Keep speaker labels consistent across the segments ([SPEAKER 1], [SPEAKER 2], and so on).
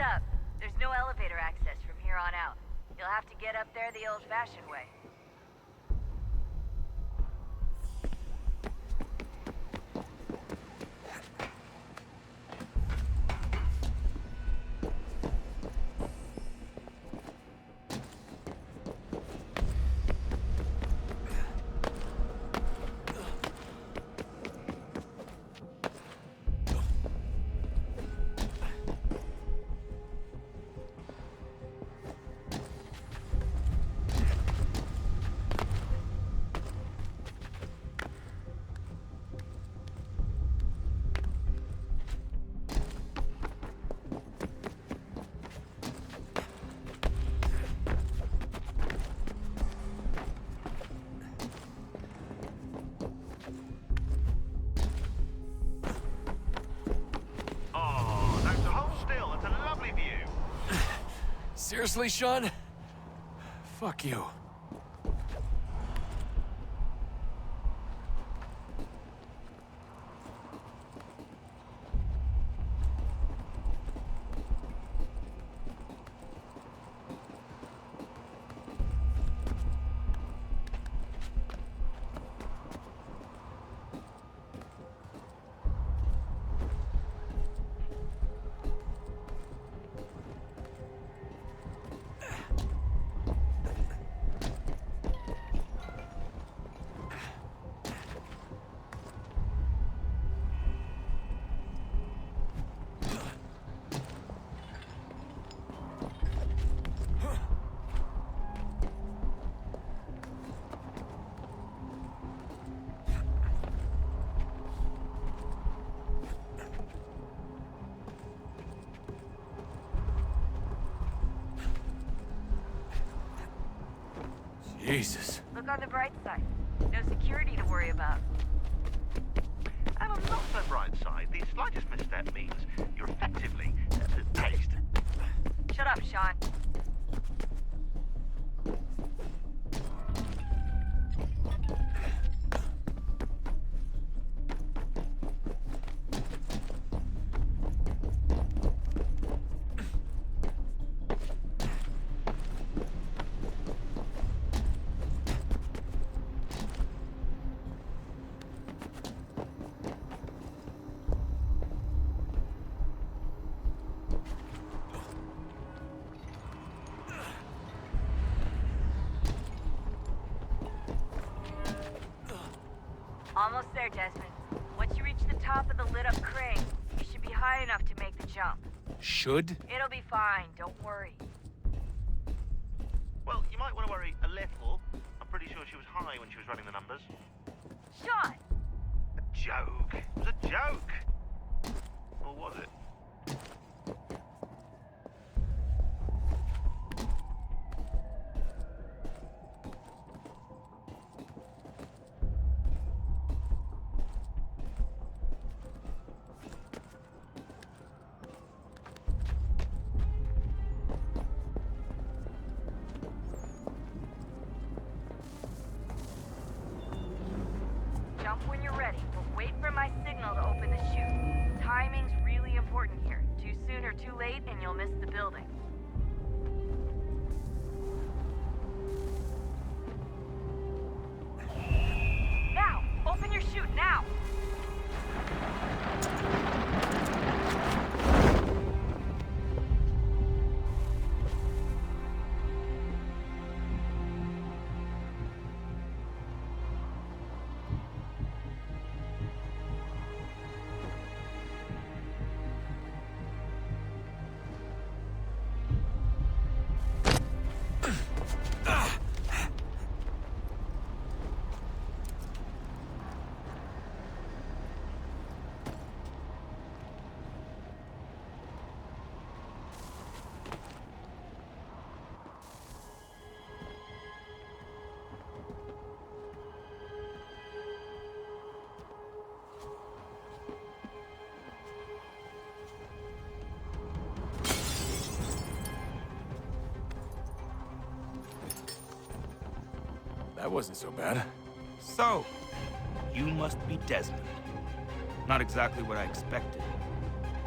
[SPEAKER 1] up. There's no elevator access from here on out. You'll have to get up there the old-fashioned way.
[SPEAKER 2] Seriously, Sean? Fuck you. Jesus.
[SPEAKER 1] Look on the bright side. No security to worry about.
[SPEAKER 3] And on not so bright side, the slightest misstep means you're effectively tased.
[SPEAKER 1] Shut up, Sean. Almost there, Desmond. Once you reach the top of the lit-up crane, you should be high enough to make the jump.
[SPEAKER 2] Should?
[SPEAKER 1] It'll be fine, don't worry.
[SPEAKER 3] Well, you might want to worry a little. I'm pretty sure she was high when she was running the numbers.
[SPEAKER 1] Sean!
[SPEAKER 3] A joke. It was a joke. Or was it?
[SPEAKER 1] Jump when you're ready, but wait for my signal to open the chute. Timing's really important here. Too soon or too late, and you'll miss the building. Now! Open your chute, now!
[SPEAKER 2] That wasn't so bad.
[SPEAKER 4] So, you must be Desmond. Not exactly what I expected.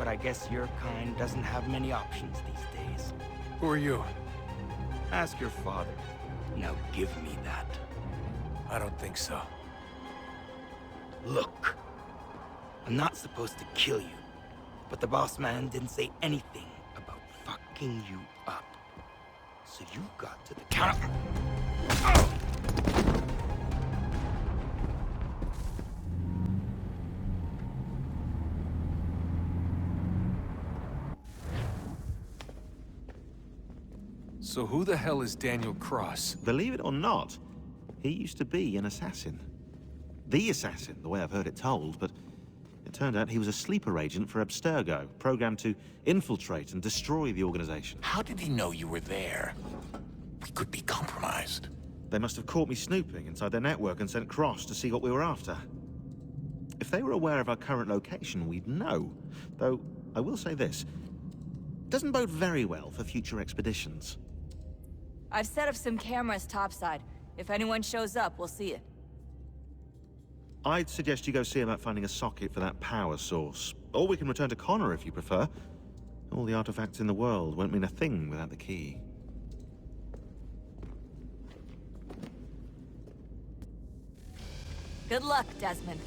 [SPEAKER 4] but I guess your kind doesn't have many options these days.
[SPEAKER 2] Who are you?
[SPEAKER 4] Ask your father. Now give me that.
[SPEAKER 2] I don't think so.
[SPEAKER 4] Look, I'm not supposed to kill you, but the boss man didn't say anything about fucking you up. So you got to the counter.
[SPEAKER 2] So who the hell is Daniel Cross?
[SPEAKER 3] Believe it or not, he used to be an assassin. The assassin, the way I've heard it told, but it turned out he was a sleeper agent for Abstergo, programmed to infiltrate and destroy the organization.
[SPEAKER 5] How did he know you were there? We could be compromised.
[SPEAKER 3] They must have caught me snooping inside their network and sent Cross to see what we were after. If they were aware of our current location, we'd know. Though, I will say this. Doesn't bode very well for future expeditions.
[SPEAKER 1] I've set up some cameras topside. If anyone shows up, we'll see it.
[SPEAKER 3] I'd suggest you go see about finding a socket for that power source. Or we can return to Connor if you prefer. All the artifacts in the world won't mean a thing without the key.
[SPEAKER 1] Good luck, Desmond.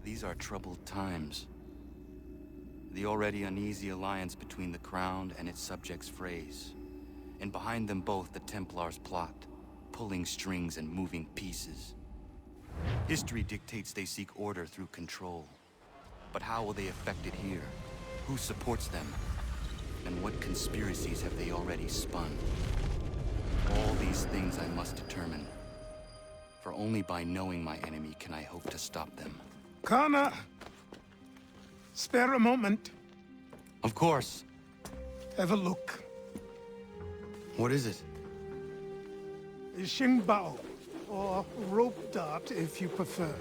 [SPEAKER 6] These are troubled times. The already uneasy alliance between the Crown and its subjects frays. And behind them both the Templars plot, pulling strings and moving pieces. History dictates they seek order through control. But how will they affect it here? Who supports them? And what conspiracies have they already spun? All these things I must determine. For only by knowing my enemy can I hope to stop them.
[SPEAKER 7] Connor! Spare a moment.
[SPEAKER 6] Of course.
[SPEAKER 7] Have a look.
[SPEAKER 6] What is it?
[SPEAKER 7] A Xingbao, or rope dart if you prefer.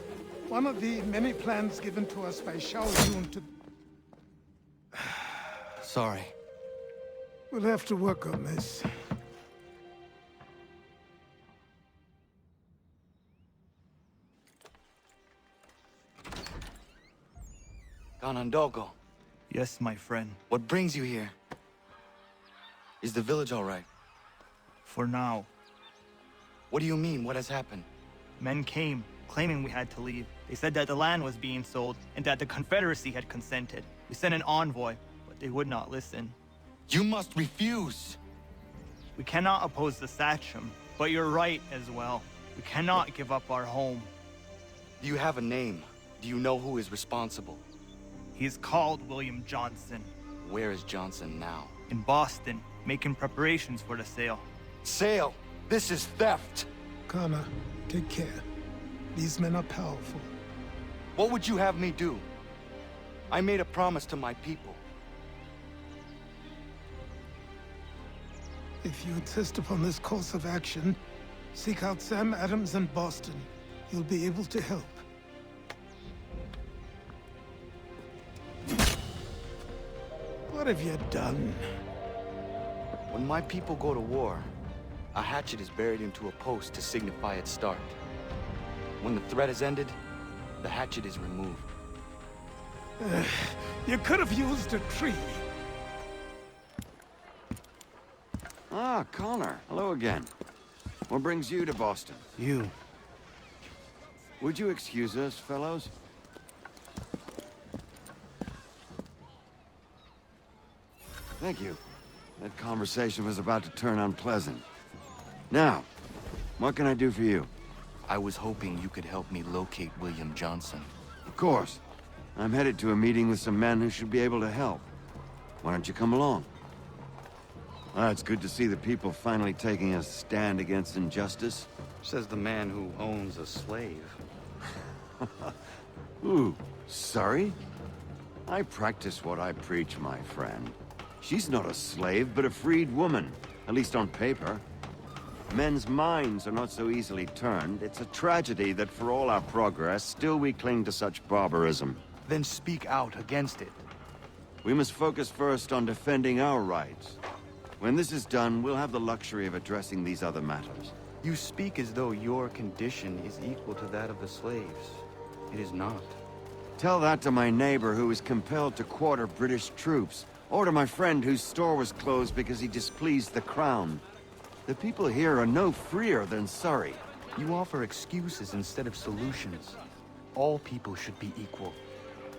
[SPEAKER 7] One of the many plans given to us by Shao Yun to...
[SPEAKER 6] Sorry.
[SPEAKER 7] We'll have to work on this.
[SPEAKER 6] Ganondogo,
[SPEAKER 4] Yes, my friend.
[SPEAKER 6] what brings you here? Is the village all right?
[SPEAKER 4] For now.
[SPEAKER 6] What do you mean? What has happened?
[SPEAKER 4] Men came, claiming we had to leave. They said that the land was being sold, and that the Confederacy had consented. We sent an envoy, but they would not listen.
[SPEAKER 6] You must refuse!
[SPEAKER 4] We cannot oppose the Sachem, but you're right as well. We cannot give up our home.
[SPEAKER 6] Do you have a name? Do you know who is responsible?
[SPEAKER 4] He is called William Johnson.
[SPEAKER 6] Where is Johnson now?
[SPEAKER 4] In Boston, making preparations for the sale.
[SPEAKER 6] Sale! This is theft!
[SPEAKER 7] Connor, take care. These men are powerful.
[SPEAKER 6] What would you have me do? I made a promise to my people.
[SPEAKER 7] If you insist upon this course of action, seek out Sam Adams in Boston. He'll be able to help. What have you done?
[SPEAKER 6] When my people go to war, a hatchet is buried into a post to signify its start. When the threat is ended, the hatchet is removed.
[SPEAKER 7] You could have used a tree.
[SPEAKER 8] Ah, Connor. Hello again. What brings you to Boston?
[SPEAKER 4] You.
[SPEAKER 8] Would you excuse us, fellows? Thank you. That conversation was about to turn unpleasant. Now, what can I do for you?
[SPEAKER 6] I was hoping you could help me locate William Johnson.
[SPEAKER 8] Of course. I'm headed to a meeting with some men who should be able to help. Why don't you come along? Ah, it's good to see the people finally taking a stand against injustice.
[SPEAKER 6] Says the man who owns a slave.
[SPEAKER 8] Ooh, sorry? I practice what I preach, my friend. She's not a slave, but a freed woman, at least on paper. Men's minds are not so easily turned. It's a tragedy that for all our progress, still we cling to such barbarism.
[SPEAKER 6] Then speak out against it.
[SPEAKER 8] We must focus first on defending our rights. When this is done, we'll have the luxury of addressing these other matters.
[SPEAKER 6] You speak as though your condition is equal to that of the slaves. It is not.
[SPEAKER 8] Tell that to my neighbor who was compelled to quarter British troops, or to my friend whose store was closed because he displeased the Crown. The people here are no freer than Surrey.
[SPEAKER 6] You offer excuses instead of solutions. All people should be equal,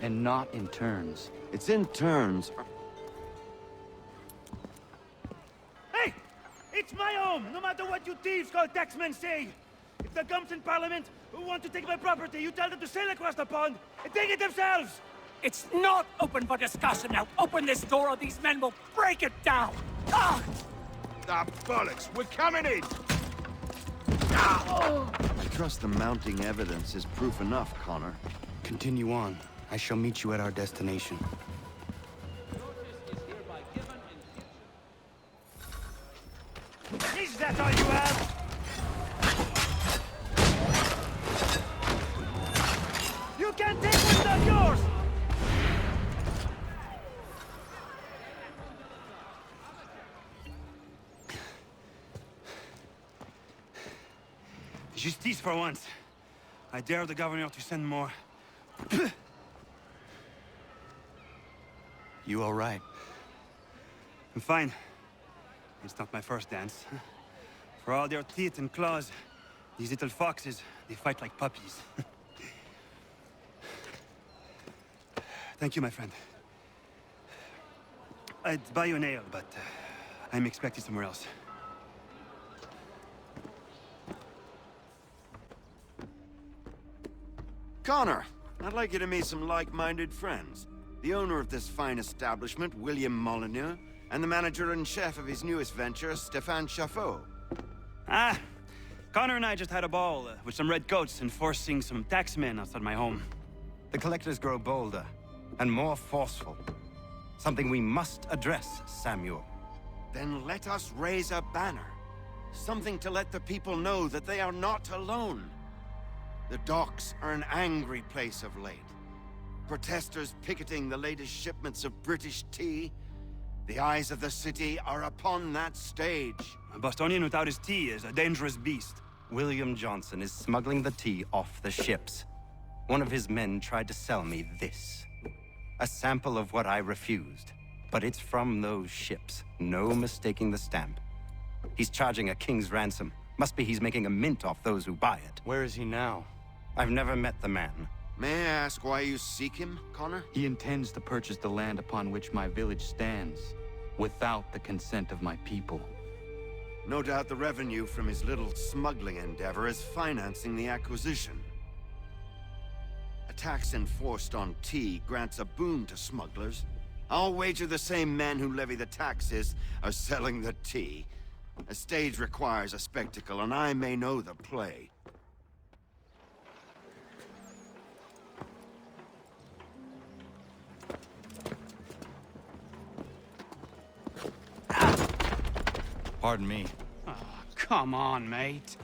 [SPEAKER 6] and not in turns.
[SPEAKER 8] It's in turns.
[SPEAKER 9] Hey! It's my home, no matter what you thieves called taxmen say! If the gumps in Parliament who want to take my property, you tell them to sail across the pond and take it themselves!
[SPEAKER 5] It's not open for discussion now. Open this door or these men will break it down. Ah!
[SPEAKER 9] Ah, bollocks! We're coming in!
[SPEAKER 8] I trust the mounting evidence is proof enough, Connor.
[SPEAKER 6] Continue on. I shall meet you at our destination.
[SPEAKER 9] Is that all you have? You can't take what's not yours! Justice for once. I dare the governor to send more.
[SPEAKER 6] You all right?
[SPEAKER 9] I'm fine. It's not my first dance. For all their teeth and claws, these little foxes, they fight like puppies. Thank you, my friend. I'd buy you an ale, but I'm expected somewhere else.
[SPEAKER 8] Connor, I'd like you to meet some like-minded friends. The owner of this fine establishment, William Molyneux, and the manager and chef of his newest venture, Stéphane Chaffeau.
[SPEAKER 9] Ah, Connor and I just had a ball with some redcoats enforcing some taxmen outside my home.
[SPEAKER 4] The collectors grow bolder and more forceful. Something we must address, Samuel.
[SPEAKER 8] Then let us raise a banner. Something to let the people know that they are not alone. The docks are an angry place of late. Protesters picketing the latest shipments of British tea. The eyes of the city are upon that stage.
[SPEAKER 9] A Bostonian without his tea is a dangerous beast.
[SPEAKER 4] William Johnson is smuggling the tea off the ships. One of his men tried to sell me this. A sample of what I refused. But it's from those ships. No mistaking the stamp. He's charging a king's ransom. Must be he's making a mint off those who buy it.
[SPEAKER 6] Where is he now?
[SPEAKER 4] I've never met the man.
[SPEAKER 8] May I ask why you seek him, Connor?
[SPEAKER 6] He intends to purchase the land upon which my village stands, without the consent of my people.
[SPEAKER 8] No doubt the revenue from his little smuggling endeavor is financing the acquisition. A tax enforced on tea grants a boon to smugglers. I'll wager the same men who levy the taxes are selling the tea. A stage requires a spectacle, and I may know the play.
[SPEAKER 6] Pardon me.
[SPEAKER 9] Oh, come on, mate.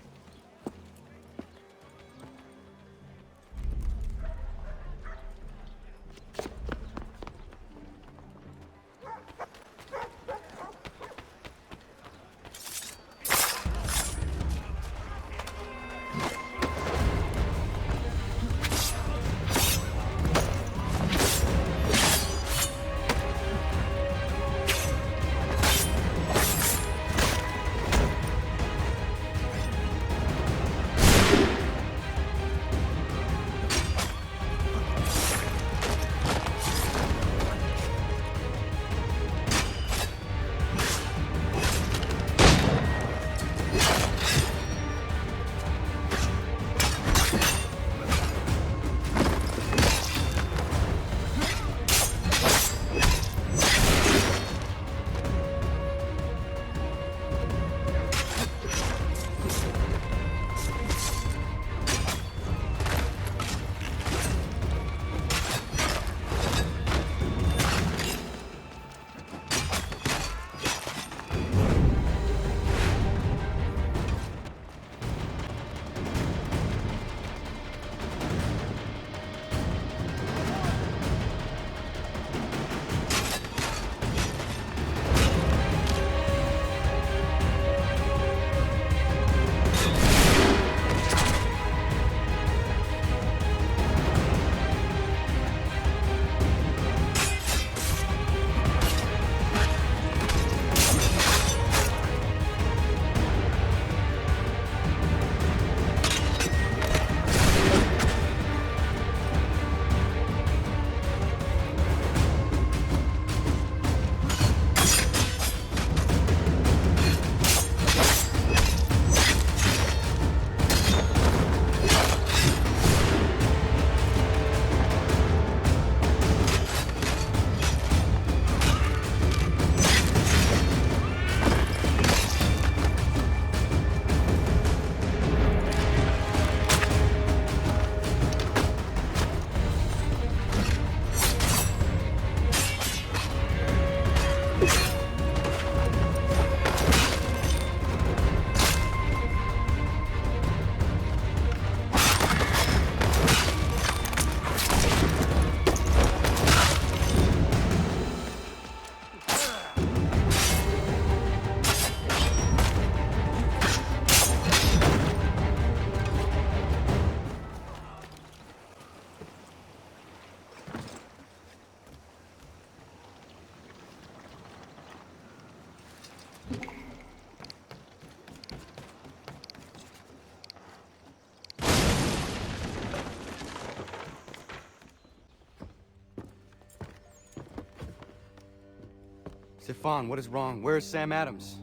[SPEAKER 6] Stefan, what is wrong? Where is Sam Adams?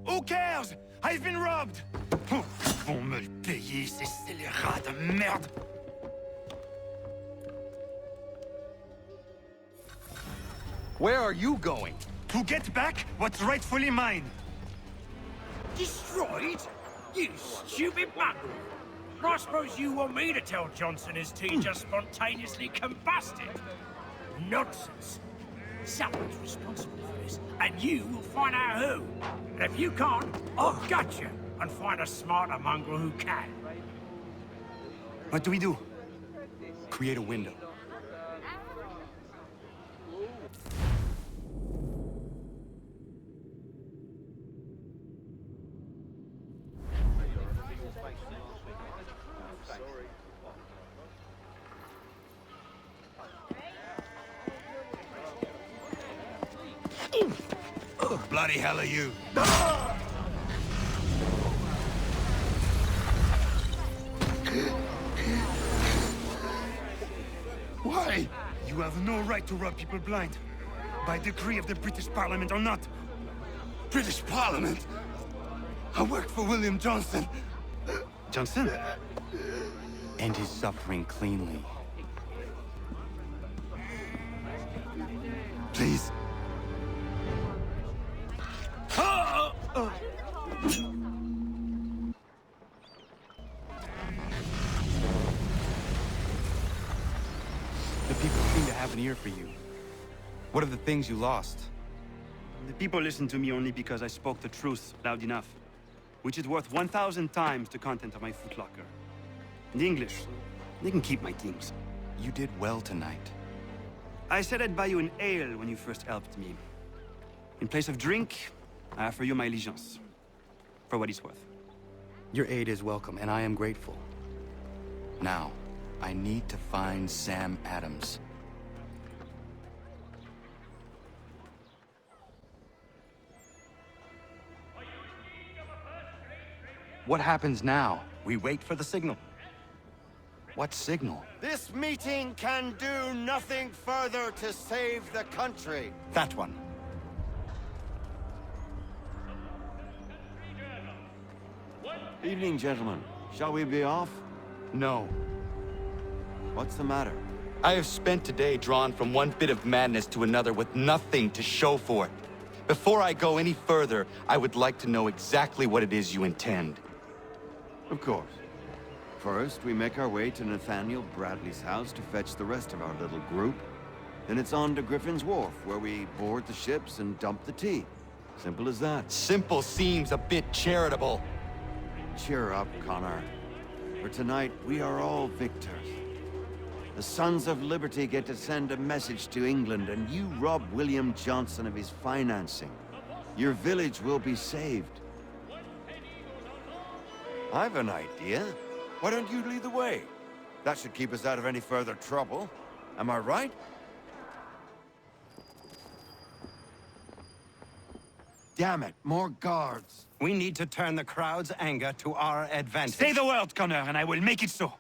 [SPEAKER 9] Who cares? I've been robbed! Vont me le payer, ces scélérats de merde!
[SPEAKER 6] Where are you going?
[SPEAKER 9] To get back what's rightfully mine!
[SPEAKER 5] Destroyed? You stupid button! I suppose you want me to tell Johnson his tea just spontaneously combusted? Nonsense! Someone's responsible for this, and you will find out who. And if you can't, I'll gut you and find a smarter mongrel who can.
[SPEAKER 6] What do we do? Create a window.
[SPEAKER 9] Bloody hell are you? Why? You have no right to rob people blind. By decree of the British Parliament or not.
[SPEAKER 6] British Parliament? I work for William Johnson.
[SPEAKER 9] Johnson?
[SPEAKER 6] End his suffering cleanly. Please. The people seem to have an ear for you. What are the things you lost?
[SPEAKER 9] The people listen to me only because I spoke the truth loud enough. Which is worth 1,000 times the content of my footlocker. The English, they can keep my things.
[SPEAKER 6] You did well tonight.
[SPEAKER 9] I said I'd buy you an ale when you first helped me. In place of drink, I offer you my allegiance. For what it's worth.
[SPEAKER 6] Your aid is welcome, and I am grateful. Now, I need to find Sam Adams. What happens now?
[SPEAKER 4] We wait for the signal.
[SPEAKER 6] What signal?
[SPEAKER 8] This meeting can do nothing further to save the country.
[SPEAKER 4] That one.
[SPEAKER 8] Evening, gentlemen. Shall we be off?
[SPEAKER 6] No.
[SPEAKER 8] What's the matter?
[SPEAKER 6] I have spent today drawn from one bit of madness to another with nothing to show for it. Before I go any further, I would like to know exactly what it is you intend.
[SPEAKER 8] Of course. First, we make our way to Nathaniel Bradley's house to fetch the rest of our little group. Then it's on to Griffin's Wharf, where we board the ships and dump the tea. Simple as that.
[SPEAKER 6] Simple seems a bit charitable.
[SPEAKER 8] Cheer up, Connor. For tonight, we are all victors. The Sons of Liberty get to send a message to England, and you rob William Johnson of his financing. Your village will be saved. I've an idea. Why don't you lead the way? That should keep us out of any further trouble. Am I right? Damn it, more guards.
[SPEAKER 4] We need to turn the crowd's anger to our advantage.
[SPEAKER 9] Say the word, Connor, and I will make it so.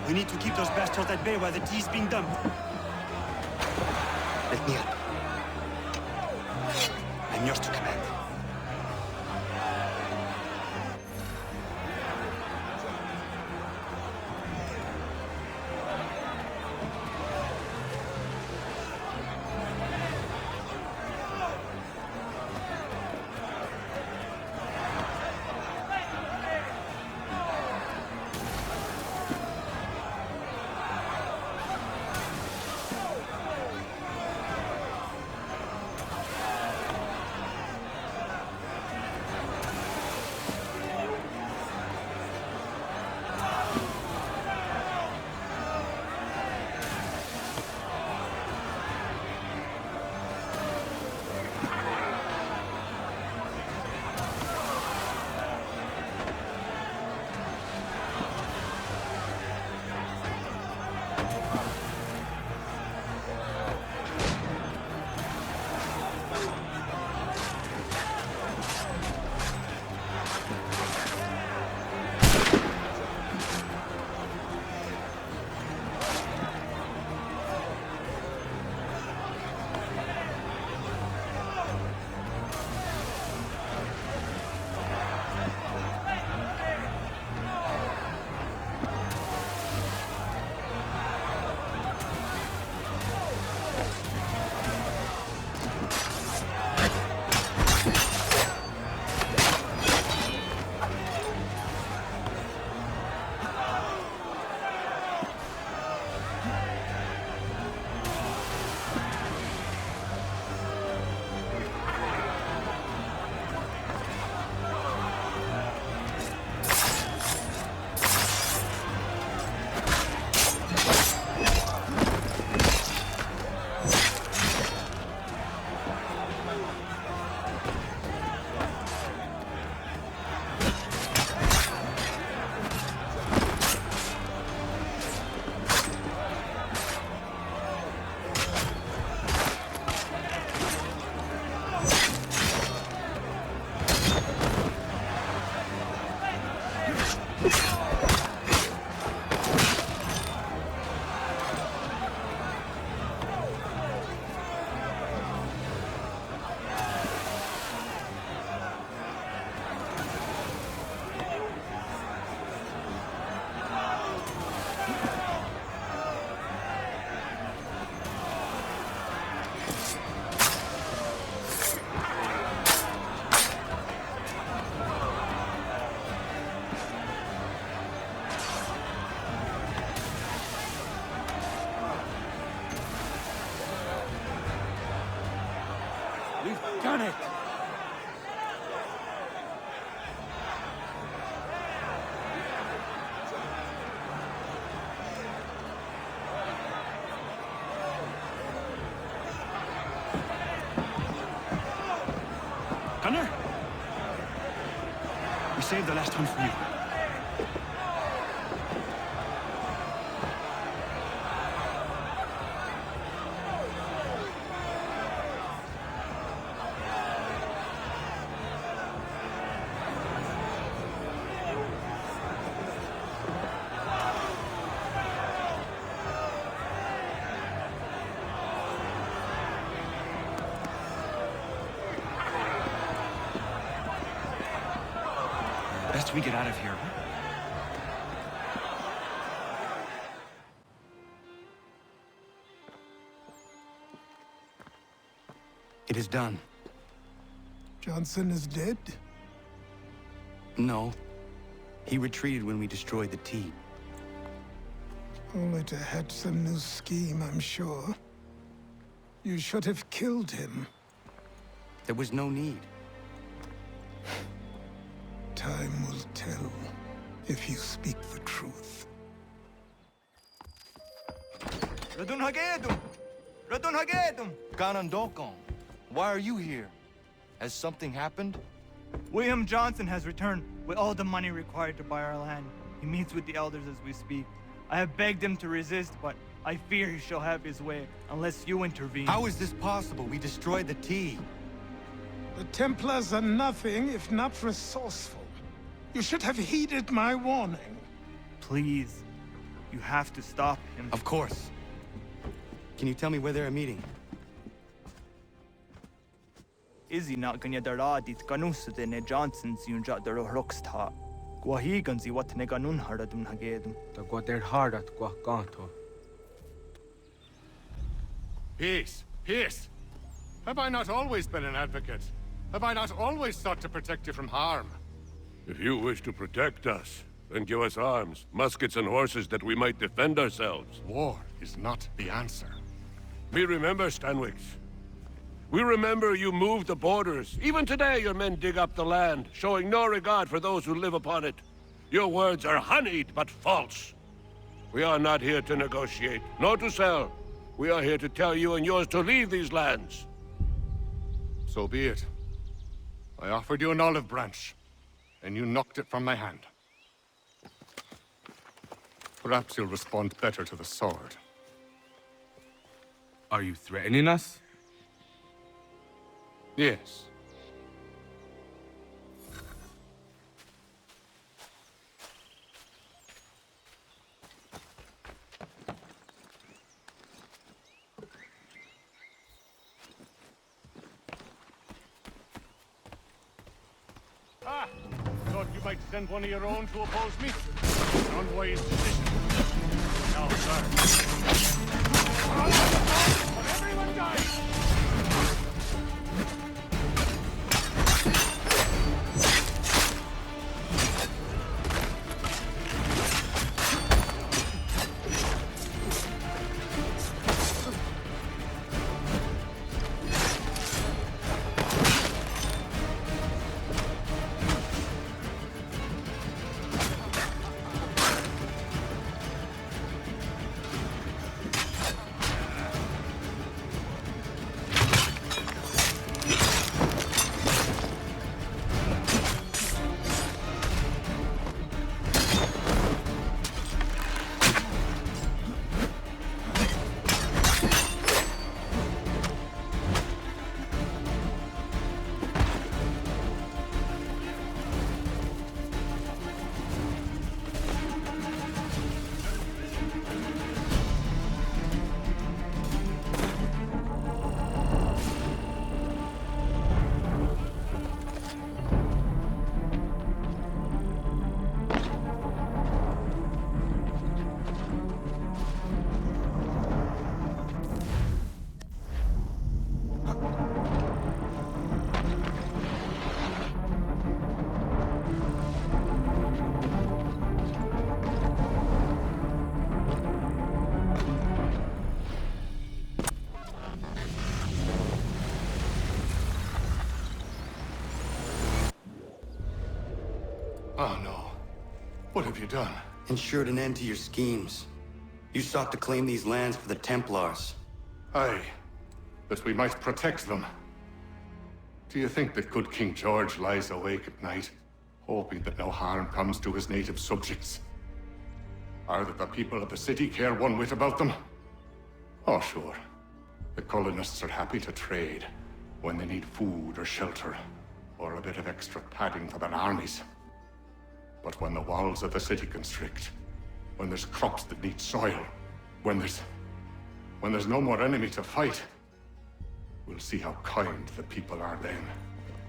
[SPEAKER 9] We need to keep those bastards at bay while the tea is being dumped.
[SPEAKER 4] Let me up. I'm yours to command.
[SPEAKER 9] Done it! Gunner? We saved the last one for you. Best we get out of here.
[SPEAKER 6] It is done.
[SPEAKER 7] Johnson is dead?
[SPEAKER 6] No. He retreated when we destroyed the T.
[SPEAKER 7] Only to hatch some new scheme, I'm sure. You should have killed him.
[SPEAKER 6] There was no need.
[SPEAKER 7] Time will tell if you speak the truth.
[SPEAKER 9] Radun Hagedu!
[SPEAKER 6] Ganandokon, why are you here? Has something happened?
[SPEAKER 9] William Johnson has returned with all the money required to buy our land. He meets with the elders as we speak. I have begged him to resist, but I fear he shall have his way unless you intervene.
[SPEAKER 6] How is this possible? We destroyed the tea.
[SPEAKER 7] The Templars are nothing if not resourceful. You should have heeded my warning.
[SPEAKER 9] Please, you have to stop him.
[SPEAKER 6] Of course. Can you tell me where they're meeting?
[SPEAKER 9] Izzy not gonna daradit ganusute ne Johnson's yun jat daro rocksta. Guahiganzi what ne ganun haradun hagedum.
[SPEAKER 10] The Guader Hardat Guacanto.
[SPEAKER 2] Peace, peace. Have I not always been an advocate? Have I not always sought to protect you from harm?
[SPEAKER 11] If you wish to protect us, then give us arms, muskets and horses that we might defend ourselves.
[SPEAKER 2] War is not the answer.
[SPEAKER 11] We remember, Stanwix. We remember you moved the borders. Even today your men dig up the land, showing no regard for those who live upon it. Your words are honeyed, but false. We are not here to negotiate, nor to sell. We are here to tell you and yours to leave these lands.
[SPEAKER 2] So be it. I offered you an olive branch, and you knocked it from my hand. Perhaps you'll respond better to the sword.
[SPEAKER 10] Are you threatening us?
[SPEAKER 2] Yes. Ah! Thought you might send one of your own to oppose me? An unwise decision. Now, sir. But everyone dies! Oh no. What have you done?
[SPEAKER 6] Ensured an end to your schemes. You sought to claim these lands for the Templars.
[SPEAKER 2] Aye, that we might protect them. Do you think that good King George lies awake at night, hoping that no harm comes to his native subjects? Or that the people of the city care one whit about them? Oh, sure. The colonists are happy to trade when they need food or shelter, or a bit of extra padding for their armies. But when the walls of the city constrict, when there's crops that need soil, when there's no more enemy to fight, we'll see how kind the people are then.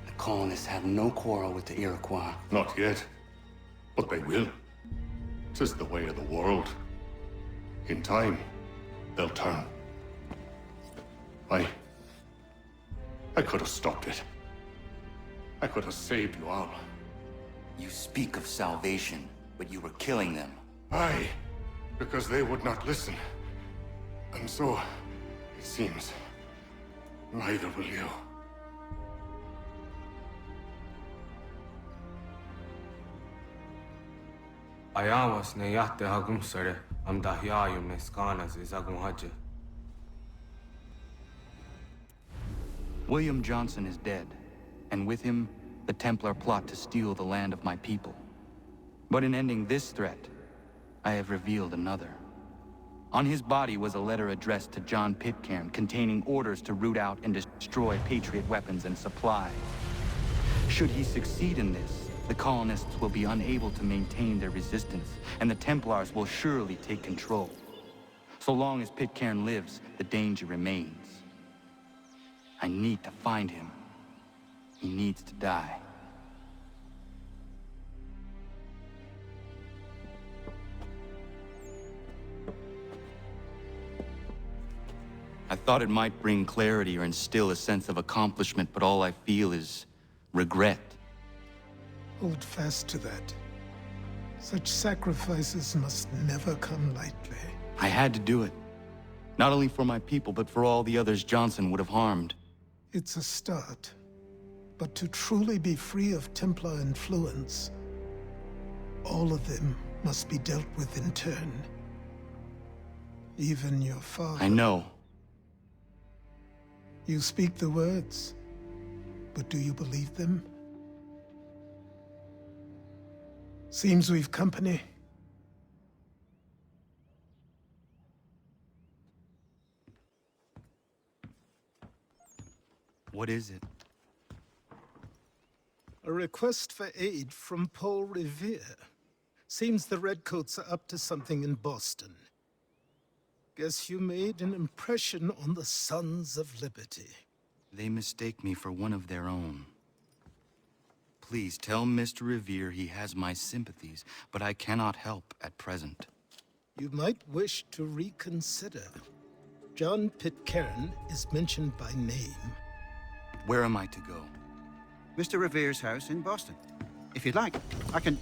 [SPEAKER 6] The colonists have no quarrel with the Iroquois.
[SPEAKER 2] Not yet, but they will. 'Tis the way of the world. In time, they'll turn. I could have stopped it. I could have saved you all.
[SPEAKER 6] You speak of salvation, but you were killing them.
[SPEAKER 2] Aye, because they would not listen. And so, it seems, neither will you.
[SPEAKER 10] Ayawas ne yatte hagum sare am dahyayum ne skanas is agun haje.
[SPEAKER 6] William Johnson is dead, and with him, the Templar plot to steal the land of my people. But in ending this threat, I have revealed another. On his body was a letter addressed to John Pitcairn containing orders to root out and destroy Patriot weapons and supply. Should he succeed in this, the colonists will be unable to maintain their resistance, and the Templars will surely take control. So long as Pitcairn lives, the danger remains. I need to find him. He needs to die. I thought it might bring clarity or instill a sense of accomplishment, but all I feel is regret.
[SPEAKER 7] Hold fast to that. Such sacrifices must never come lightly.
[SPEAKER 6] I had to do it. Not only for my people, but for all the others Johnson would have harmed.
[SPEAKER 7] It's a start. But to truly be free of Templar influence, all of them must be dealt with in turn. Even your father.
[SPEAKER 6] I know.
[SPEAKER 7] You speak the words, but do you believe them? Seems we've company.
[SPEAKER 6] What is it?
[SPEAKER 7] A request for aid from Paul Revere. Seems the Redcoats are up to something in Boston. Guess you made an impression on the Sons of Liberty.
[SPEAKER 6] They mistake me for one of their own. Please tell Mr. Revere he has my sympathies, but I cannot help at present.
[SPEAKER 7] You might wish to reconsider. John Pitcairn is mentioned by name.
[SPEAKER 6] Where am I to go?
[SPEAKER 12] Mr. Revere's house in Boston. If you'd like, I can...